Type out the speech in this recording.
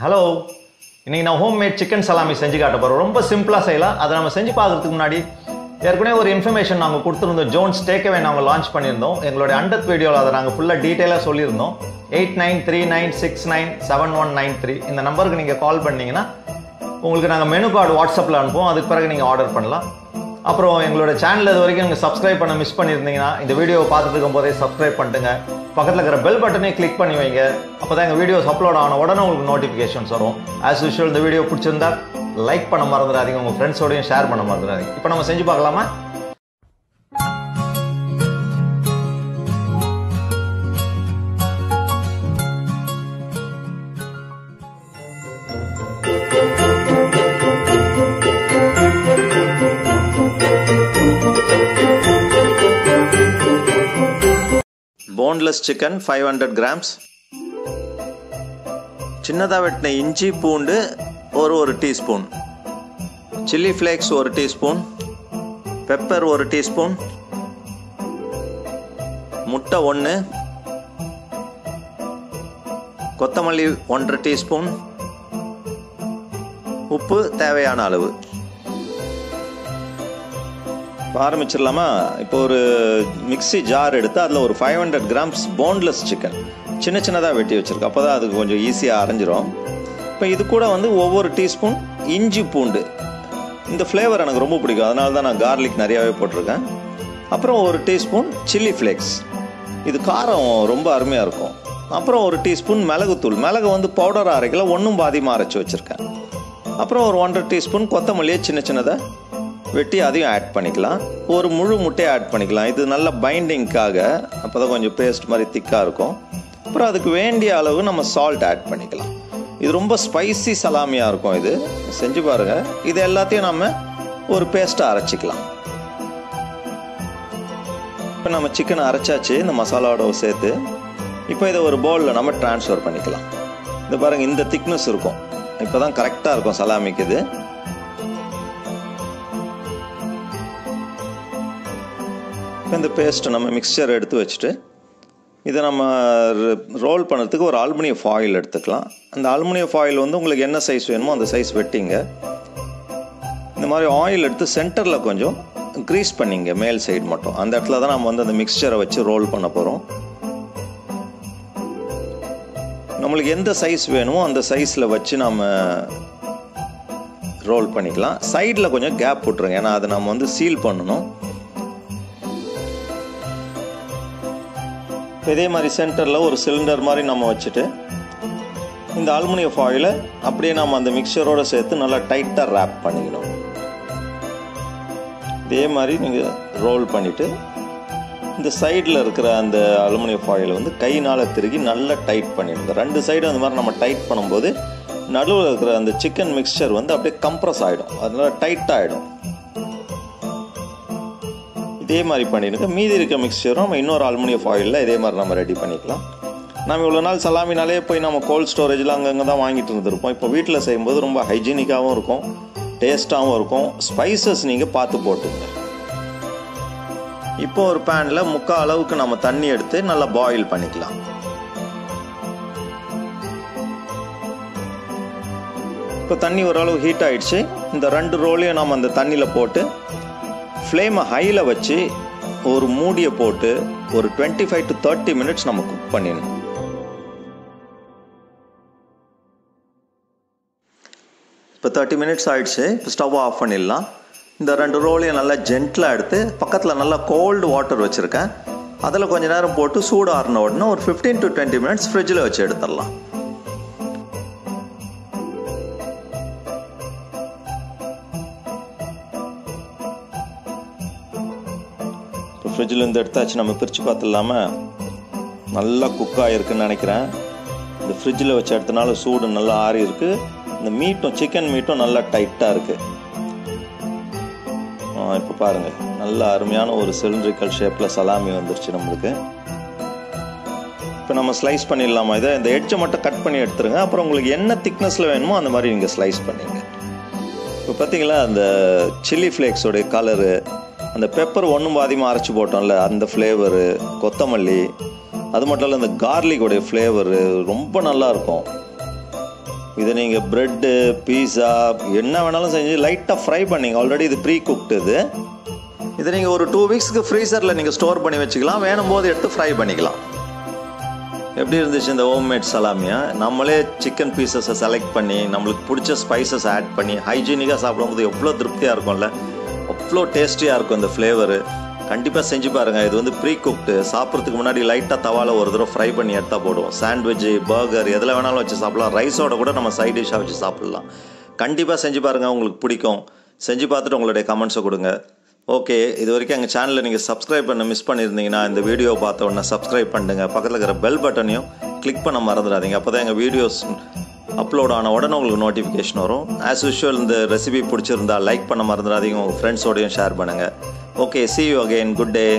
Hello, இன்றைக்கி நான் homemade chicken salami செஞ்சு காட்ட போகிறோம். ரொம்ப சிம்பிளாக செய்யலாம். அதை நம்ம செஞ்சு பார்க்குறதுக்கு முன்னாடி ஏற்கனவே ஒரு இன்ஃபர்மேஷன் நாங்கள் கொடுத்துருந்தோம். ஜோன்ஸ் டேக்அவே நாங்கள் லான்ச் பண்ணியிருந்தோம். எங்களுடைய 100th வீடியோவில் அதை நாங்கள் ஃபுல்லாக டீட்டெயிலாக சொல்லியிருந்தோம். 8939699193 இந்த நம்பருக்கு நீங்கள் கால் பண்ணிங்கன்னா உங்களுக்கு நாங்கள் மெனு கார்டு வாட்ஸ்அப்பில் அனுப்புவோம். அதுக்கு பிறகு நீங்கள் ஆர்டர் பண்ணலாம். அப்புறம் எங்களோட சேனல் இது வரைக்கும் நீங்கள் சப்ஸ்கிரைப் பண்ண மிஸ் பண்ணியிருந்தீங்கன்னா இந்த வீடியோவை பார்த்துட்டு இருக்கும் போதே சப்ஸ்கிரைப் பண்ணிட்டுங்க. பக்கத்தில் இருக்கிற பெல் பட்டனே கிளிக் பண்ணி வைங்க. அப்போ தான் எங்கள் வீடியோஸ் அப்லோட் ஆன உடனே உங்களுக்கு நோட்டிஃபிகேஷன்ஸ் வரும். ஆஸ் யூஷுவல் இந்த வீடியோ பிடிச்சிருந்தா லைக் பண்ண மறந்துடாதீங்க, உங்கள் ஃப்ரெண்ட்ஸோடையும் ஷேர் பண்ண மறந்துடாதீங்க. இப்போ நம்ம செஞ்சு பார்க்கலாமா? போன்லெஸ் சிக்கன் 500 grams, சின்னதாக வெட்டின இஞ்சி பூண்டு ஒரு teaspoon, chilli flakes 1 teaspoon, pepper 1 teaspoon, முட்டை 1, கொத்தமல்லி 1.5 டீஸ்பூன், உப்பு தேவையான அளவு. ஆரம்பிச்சிடலாமா? இப்போ ஒரு மிக்ஸி ஜார் எடுத்து அதில் ஒரு 500 grams போன்லெஸ் சிக்கன் சின்ன சின்னதாக வெட்டி வச்சுருக்கேன். அப்போ தான் அதுக்கு கொஞ்சம் ஈஸியாக அரைஞ்சிரும். இப்போ இது கூட ஒவ்வொரு டீஸ்பூன் இஞ்சி பூண்டு. இந்த ஃப்ளேவர் எனக்கு ரொம்ப பிடிக்கும், அதனால தான் நான் கார்லிக் நிறையாவே போட்டிருக்கேன். அப்புறம் 1 டீஸ்பூன் சில்லி ஃப்ளேக்ஸ், இது காரம் ரொம்ப அருமையாக இருக்கும். அப்புறம் 1 டீஸ்பூன் மிளகுத்தூள், மிளகு பவுடர் அரைக்கல, ஒன்றும் பாதியமாக அரைச்சி வச்சுருக்கேன். அப்புறம் ஒரு 1.5 டீஸ்பூன் கொத்தமல்லியை சின்ன சின்னதாக வெட்டி அதையும் ஆட் பண்ணிக்கலாம். ஒரு முழு முட்டையை ஆட் பண்ணிக்கலாம், இது நல்ல பைண்டிங்காக, அப்போ தான் கொஞ்சம் பேஸ்ட் மாதிரி திக்காக இருக்கும். அப்புறம் அதுக்கு வேண்டிய அளவு நம்ம சால்ட் ஆட் பண்ணிக்கலாம். இது ரொம்ப ஸ்பைசி சலாமியாக இருக்கும். இது செஞ்சு பாருங்கள். இது எல்லாத்தையும் நம்ம ஒரு பேஸ்ட்டாக அரைச்சிக்கலாம். இப்போ நம்ம சிக்கனை அரைச்சாச்சு இந்த மசாலாவோட சேர்த்து. இப்போ இதை ஒரு பவுலில் நம்ம ட்ரான்ஸ்ஃபர் பண்ணிக்கலாம். இது பாருங்கள், இந்த திக்னஸ் இருக்கும். இப்போ தான் கரெக்டாக இருக்கும் சலாமிக்கு இது. இந்த பேஸ்ட்டை நம்ம மிக்சர் எடுத்து வச்சுட்டு இதை நம்ம ரோல் பண்ணுறதுக்கு ஒரு அலுமினியம் ஃபாயில் எடுத்துக்கலாம். அந்த அலுமினியம் ஃபாயில் உங்களுக்கு என்ன சைஸ் வேணுமோ அந்த சைஸ் வெட்டிங்க. இந்த மாதிரி ஆயில் எடுத்து சென்டரில் கொஞ்சம் க்ரீஸ் பண்ணிங்க, மேல் சைடு மட்டும். அந்த இடத்துல தான் நம்ம அந்த மிக்சரை வச்சு ரோல் பண்ண போகிறோம். நம்மளுக்கு எந்த சைஸ் வேணுமோ அந்த சைஸில் வச்சு நம்ம ரோல் பண்ணிக்கலாம். சைடில் கொஞ்சம் கேப் விட்டுருங்க, ஏன்னா அதை நம்ம சீல் பண்ணணும். இதே மாதிரி சென்டரில் ஒரு சிலிண்டர் மாதிரி நம்ம வச்சுட்டு இந்த அலுமினியம் ஃபாயிலை அப்படியே நம்ம அந்த மிக்சரோடு சேர்த்து நல்லா டைட்டாக ரேப் பண்ணிக்கணும். இதே மாதிரி நீங்கள் ரோல் பண்ணிவிட்டு இந்த சைடில் இருக்கிற அந்த அலுமினியம் ஃபாயிலை கையினால் திருகி நல்லா டைட் பண்ணிடுங்க. 2 சைடும் அந்த மாதிரி நம்ம டைட் பண்ணும்போது நடுவில் இருக்கிற அந்த சிக்கன் மிக்சர் அப்படியே கம்ப்ரஸ் ஆகிடும், அதனால டைட்டாக ஆகிடும். இதே மாதிரி பண்ணிடுங்க. மீதி இருக்க மிக்சரும் நம்ம இன்னொரு அலுமினியம் ஃபாயிலில் இதே மாதிரி நம்ம ரெடி பண்ணிக்கலாம். நம்ம இவ்வளோ நாள் சலாமினாலே போய் நம்ம கோல்ட் ஸ்டோரேஜில் அங்கங்கே தான் வாங்கிட்டு இருந்திருப்போம். இப்போ வீட்டில் செய்யும்போது ரொம்ப ஹைஜீனிக்காகவும் இருக்கும், டேஸ்ட்டாகவும் இருக்கும். ஸ்பைசஸ் நீங்கள் பார்த்து போட்டுங்க. இப்போ ஒரு பேனில் 3/4 அளவுக்கு நம்ம தண்ணி எடுத்து நல்லா பாயில் பண்ணிக்கலாம். இப்போ தண்ணி ஓரளவு ஹீட் ஆகிடுச்சு. இந்த 2 ரோலையும் நம்ம அந்த தண்ணியில் போட்டு ஃப்ளேமை ஹையில் வச்சு ஒரு மூடியை போட்டு ஒரு 25 to 30 minutes நம்ம குக் பண்ணிடணும். இப்போ 30 minutes ஆகிடுச்சு. இப்போ ஸ்டவ் ஆஃப் பண்ணிடலாம். இந்த 2 ரோலையும் நல்லா ஜென்டிலாக எடுத்து பக்கத்தில் நல்லா கோல்டு வாட்டர் வச்சுருக்கேன், அதில் கொஞ்சம் நேரம் போட்டு சூடு ஆறின உடனே ஒரு 15 to 20 minutes ஃப்ரிட்ஜில் வச்சு எடுத்துடலாம். ஃப்ரிட்ஜிலேருந்து எடுத்தாச்சு. நம்ம பிரித்து பார்த்துடலாமா? நல்லா குக் ஆகிருக்குன்னு நினைக்கிறேன். இந்த ஃப்ரிட்ஜில் வச்சு எடுத்தனால சூடு நல்லா ஆறி இருக்குது. இந்த மீட்டும் சிக்கன் மீட்டும் நல்லா டைட்டாக இருக்குது. இப்போ பாருங்கள், நல்ல அருமையான ஒரு சிலிண்ட்ரிக்கல் ஷேப்பில் சலாமி வந்துருச்சு நம்மளுக்கு. இப்போ நம்ம ஸ்லைஸ் பண்ணிடலாமா? இதை இந்த எட்ஜை மட்டும் கட் பண்ணி எடுத்துருங்க. அப்புறம் உங்களுக்கு என்ன திக்னஸில் வேணுமோ அந்த மாதிரி நீங்கள் ஸ்லைஸ் பண்ணிங்க. இப்போ பார்த்தீங்களா, அந்த சில்லி ஃப்ளேக்ஸோடைய கலரு, அந்த பெப்பர் ஒன்றும் பாதியமாக அரைச்சி போட்டோம்ல அந்த ஃப்ளேவரு, கொத்தமல்லி, அது மட்டும் இல்லை இந்த கார்லிக்கோடைய ஃப்ளேவரு ரொம்ப நல்லாயிருக்கும். இதை நீங்கள் ப்ரெட்டு பீஸா என்ன வேணாலும் செஞ்சு லைட்டாக ஃப்ரை பண்ணிங்க. ஆல்ரெடி இது ப்ரீ குக்டு. இதை நீங்கள் ஒரு 2 வீக்ஸ்க்கு ஃப்ரீசரில் நீங்கள் ஸ்டோர் பண்ணி வச்சுக்கலாம். வேணும் போது எடுத்து ஃப்ரை பண்ணிக்கலாம். எப்படி இருந்துச்சு இந்த ஹோம்மேட் சலாமியா? நம்மளே சிக்கன் பீசஸை செலக்ட் பண்ணி நம்மளுக்கு பிடிச்ச ஸ்பைசஸ் ஆட் பண்ணி ஹைஜீனிக்காக சாப்பிடும்போது எவ்வளோ திருப்தியாக இருக்கும்ல, அவ்வளோ டேஸ்டியாக இருக்கும் இந்த ஃப்ளேவரு. கண்டிப்பாக செஞ்சு பாருங்கள். இது வந்து ப்ரீ குக்டு. சாப்பிட்றதுக்கு முன்னாடி லைட்டாக தவாவில் ஒரு தடவை ஃப்ரை பண்ணி எடுத்தால் போடுவோம். சாண்ட்விட்சு, பர்கர் எதில் வேணாலும் வச்சு சாப்பிட்லாம். ரைஸோட கூட நம்ம சைட் டிஷ்ஷாக வச்சு சாப்பிட்லாம். கண்டிப்பாக செஞ்சு பாருங்கள், உங்களுக்கு பிடிக்கும். செஞ்சு பார்த்துட்டு உங்களுடைய கமெண்ட்ஸை கொடுங்க. ஓகே, இது வரைக்கும் எங்கள் சேனலில் நீங்கள் சப்ஸ்கிரைப் பண்ண மிஸ் பண்ணியிருந்தீங்கன்னா இந்த வீடியோ பார்த்த உடனே சப்ஸ்கிரைப் பண்ணுங்கள். பக்கத்தில் இருக்கிற பெல் பட்டனையும் கிளிக் பண்ண மறந்துடாதீங்க. அப்போ தான் எங்கள் வீடியோஸ் அப்லோட் ஆன உடனே உங்களுக்கு நோட்டிஃபிகேஷன் வரும். ஆஸ் யூஷுவல் இந்த ரெசிபி பிடிச்சிருந்தா லைக் பண்ண மறந்துடாதீங்க. உங்கள் ஃப்ரெண்ட்ஸோடையும் ஷேர் பண்ணுங்கள். Okay, see you again. Good day.